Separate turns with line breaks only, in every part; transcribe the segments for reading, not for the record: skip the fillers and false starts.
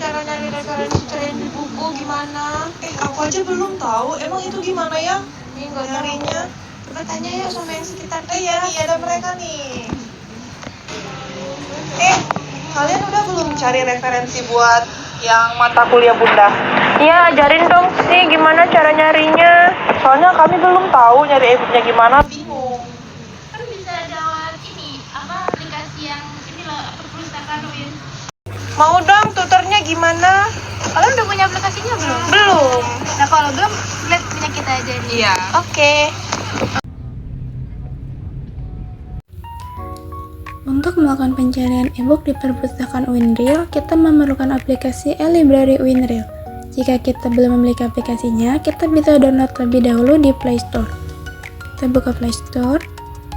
cara nyari referensi di buku gimana? Aku aja belum tahu. Emang itu gimana ya? Nyarinya. Coba tanya ya sama yang sekitar. Iya, ada mereka nih. Kalian udah belum cari referensi buat yang mata kuliah Bunda? Iya, ajarin dong sih gimana cara nyarinya. Soalnya kami belum tahu nyari e-booknya gimana. Bingung.
Kan bisa lewat aplikasi yang ini loh, perpustakaan UIN.
Mau dong, tutornya gimana?
Kalian udah punya aplikasinya belum?
Belum.
Nah kalau belum, lihat punya kita aja nih.
Iya. Oke.
Untuk melakukan pencarian e-book di perpustakaan Winril, kita memerlukan aplikasi e-library Winril. Jika kita belum memiliki aplikasinya, kita bisa download terlebih dahulu di Play Store. Kita buka Play Store,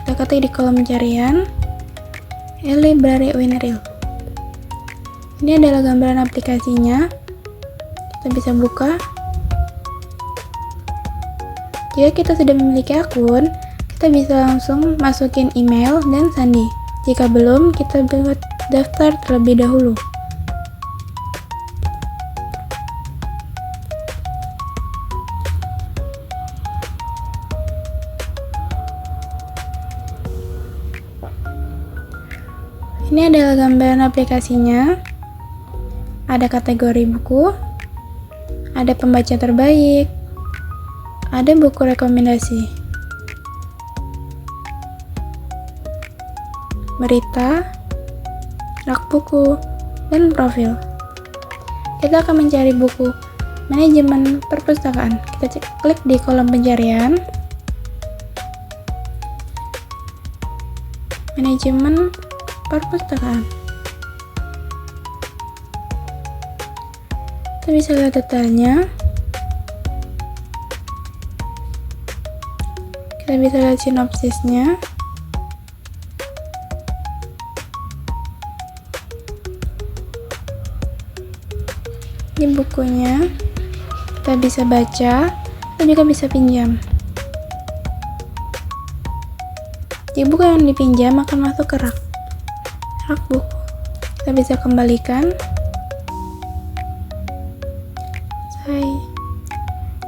kita ketik di kolom pencarian e-library Winril. Ini adalah gambaran aplikasinya. Kita bisa buka. Jika kita sudah memiliki akun, kita bisa langsung masukin email dan sandi. Jika belum, kita buat daftar terlebih dahulu. Ini adalah gambaran aplikasinya. Ada kategori buku, ada pembaca terbaik, ada buku rekomendasi, berita, rak buku, dan profil. Kita akan mencari buku manajemen perpustakaan. Kita klik di kolom pencarian manajemen perpustakaan. Kita bisa lihat detailnya. Kita bisa lihat sinopsisnya. Ini bukunya, kita bisa baca, kita juga bisa pinjam. Di buku yang dipinjam akan masuk ke rak buku. Kita bisa kembalikan.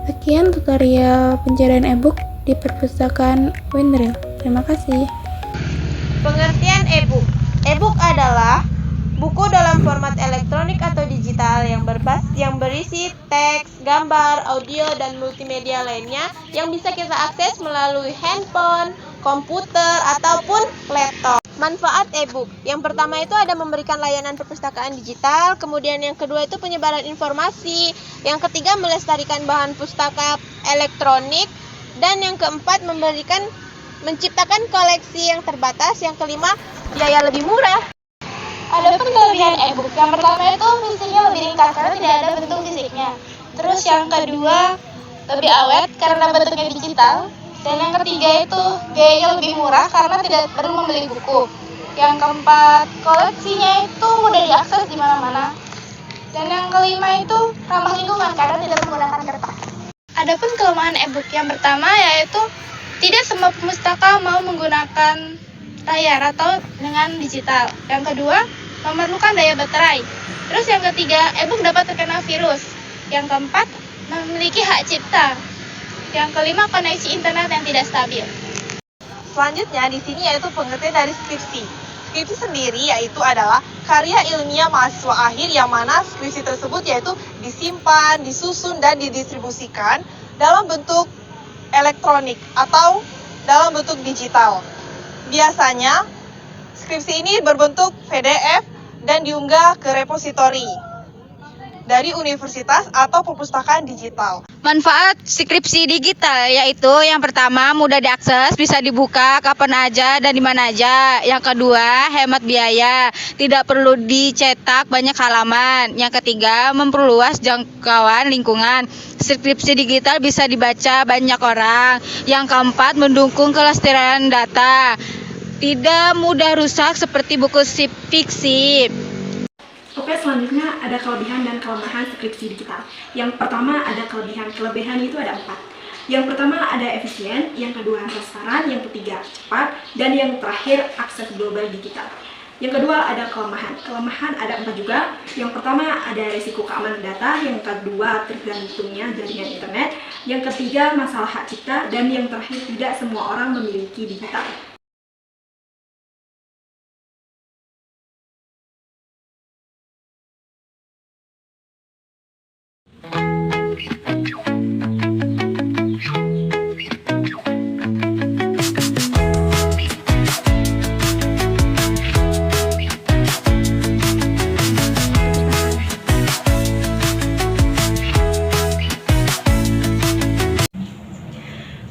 Sekian tutorial pencarian e-book di perpustakaan Winril. Terima kasih.
Pengertian e-book. E-book adalah buku dalam format elektronik atau digital yang berisi teks, gambar, audio, dan multimedia lainnya yang bisa kita akses melalui handphone, komputer, ataupun laptop. Manfaat e-book. Yang pertama itu ada memberikan layanan perpustakaan digital, kemudian yang kedua itu penyebaran informasi, yang ketiga melestarikan bahan pustaka elektronik, dan yang keempat menciptakan koleksi yang terbatas, yang kelima biaya lebih murah.
Adapun kelebihan e-book, yang pertama itu fisiknya lebih ringkas karena tidak ada bentuk fisiknya. Terus yang kedua lebih awet karena bentuknya digital. Dan yang ketiga itu biayanya lebih murah karena tidak perlu membeli buku. Yang keempat, koleksinya itu mudah diakses di mana-mana. Dan yang kelima itu ramah lingkungan karena tidak menggunakan kertas. Adapun kelemahan e-book yang pertama yaitu tidak semua pustaka mau menggunakan layar atau dengan digital. Yang kedua, memerlukan daya baterai. Terus yang ketiga, e-book dapat terkena virus. Yang keempat, memiliki hak cipta. Yang kelima, koneksi internet yang tidak stabil.
Selanjutnya di sini yaitu pengertian dari skripsi. Skripsi sendiri yaitu adalah karya ilmiah mahasiswa akhir yang mana skripsi tersebut yaitu disimpan, disusun, dan didistribusikan dalam bentuk elektronik atau dalam bentuk digital. Biasanya skripsi ini berbentuk PDF dan diunggah ke repositori dari universitas atau perpustakaan digital.
Manfaat skripsi digital yaitu yang pertama mudah diakses, bisa dibuka kapan aja dan di mana aja. Yang kedua hemat biaya, tidak perlu dicetak banyak halaman. Yang ketiga memperluas jangkauan lingkungan. Skripsi digital bisa dibaca banyak orang. Yang keempat mendukung kelestarian data, tidak mudah rusak seperti buku fiksi.
Oke, selanjutnya ada kelebihan dan kelemahan skripsi digital. Yang pertama ada kelebihan. Kelebihan itu ada 4. Yang pertama ada efisien, yang kedua transparan, yang ketiga cepat, dan yang terakhir akses global digital. Yang kedua ada kelemahan. Kelemahan ada 4 juga. Yang pertama ada risiko keamanan data, yang kedua tergantungnya jaringan internet, yang ketiga masalah hak cipta, dan yang terakhir tidak semua orang memiliki digital.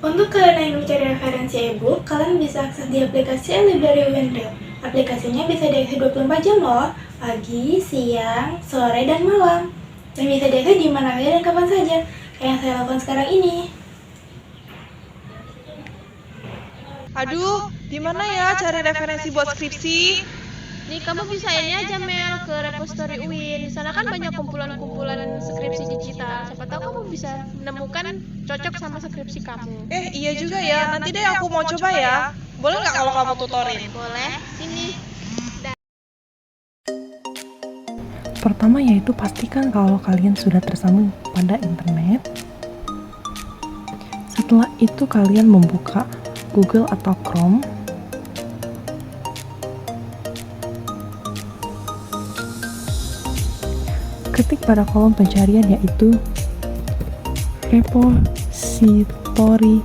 Untuk kalian yang mencari referensi e-book, kalian bisa akses di aplikasi e-library Winril. Aplikasinya bisa diakses 24 jam loh, pagi, siang, sore, dan malam. Dan bisa diakses di mana saja dan kapan saja, kayak yang saya lakukan sekarang ini.
Aduh, di mana ya cari referensi buat skripsi? Nih, kamu bisa ini aja Mel ke repository UIN. Di sana kan banyak kumpulan-kumpulan skripsi digital. Siapa tahu kamu bisa menemukan cocok sama skripsi kamu.
Iya juga ya, nanti deh aku mau coba ya. Boleh nggak kalau kamu tutorin?
Boleh, sini.
Pertama yaitu pastikan kalau kalian sudah tersambung pada internet. Setelah itu kalian membuka Google atau Chrome. Ketik pada kolom pencarian yaitu repository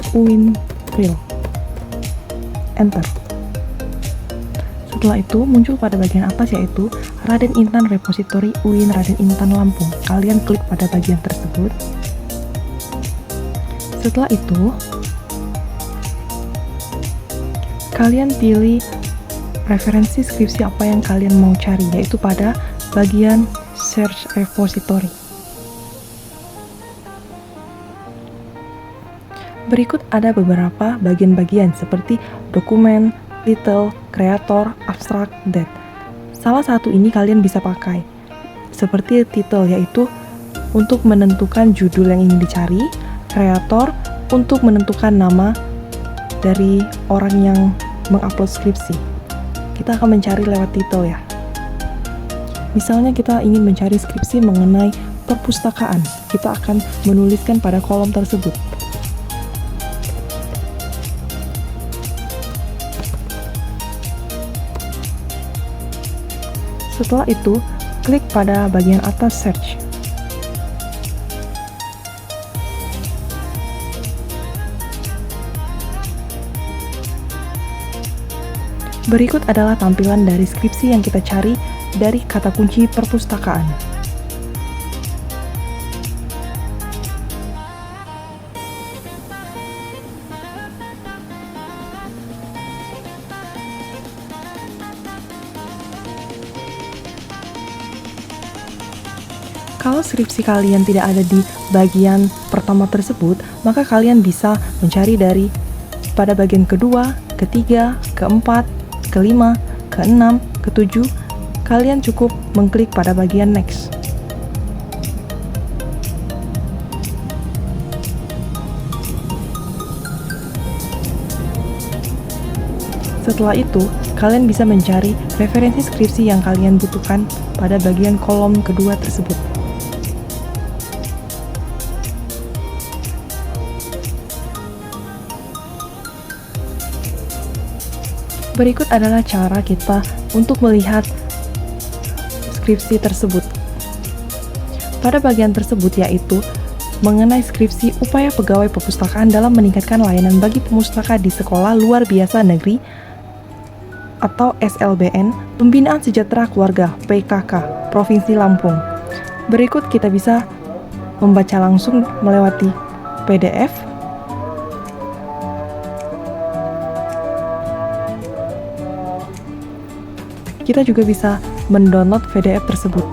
Winril. Enter. Setelah itu muncul pada bagian atas yaitu Raden Intan Repository UIN Raden Intan Lampung. Kalian klik pada bagian tersebut. Setelah itu kalian pilih referensi skripsi apa yang kalian mau cari, yaitu pada bagian Search Repository. Berikut ada beberapa bagian-bagian seperti dokumen, title, kreator, abstrak, date. Salah satu ini kalian bisa pakai seperti title, yaitu untuk menentukan judul yang ingin dicari, kreator untuk menentukan nama dari orang yang mengupload skripsi. Kita akan mencari lewat title ya. Misalnya kita ingin mencari skripsi mengenai perpustakaan, kita akan menuliskan pada kolom tersebut. Setelah itu, klik pada bagian atas search. Berikut adalah tampilan dari skripsi yang kita cari dari kata kunci perpustakaan. Kalau skripsi kalian tidak ada di bagian pertama tersebut, maka kalian bisa mencari dari pada bagian kedua, ketiga, keempat, kelima, keenam, ketujuh. Kalian cukup mengklik pada bagian next. Setelah itu, kalian bisa mencari referensi skripsi yang kalian butuhkan pada bagian kolom kedua tersebut. Berikut adalah cara kita untuk melihat skripsi tersebut. Pada bagian tersebut yaitu mengenai skripsi upaya pegawai perpustakaan dalam meningkatkan layanan bagi pemustaka di sekolah luar biasa negeri atau SLBN Pembinaan Sejahtera Keluarga PKK Provinsi Lampung. Berikut kita bisa membaca langsung melewati PDF. Kita juga bisa mendownload PDF tersebut.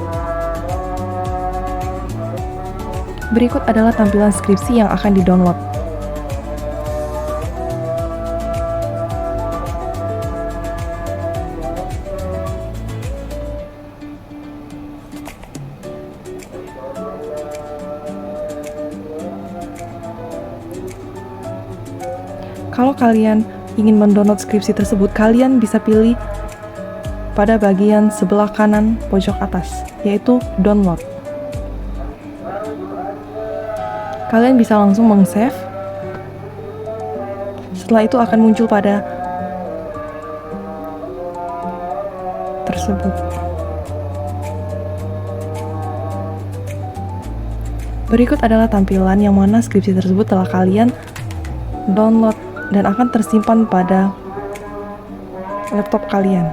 Berikut adalah tampilan skripsi yang akan didownload. Kalau kalian ingin mendownload skripsi tersebut, kalian bisa pilih pada bagian sebelah kanan pojok atas, yaitu download. Kalian bisa langsung meng-save. Setelah itu akan muncul pada tersebut. Berikut adalah tampilan yang mana skripsi tersebut telah kalian download dan akan tersimpan pada laptop kalian.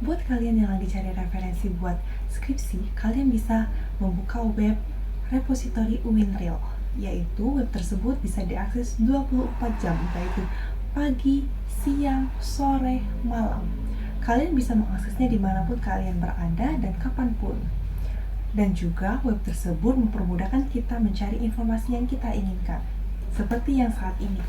Buat kalian yang lagi cari referensi buat skripsi, kalian bisa membuka web repository Winril, yaitu web tersebut bisa diakses 24 jam, yaitu pagi, siang, sore, malam. Kalian bisa mengaksesnya dimanapun kalian berada dan kapanpun. Dan juga web tersebut mempermudahkan kita mencari informasi yang kita inginkan, seperti yang saat ini.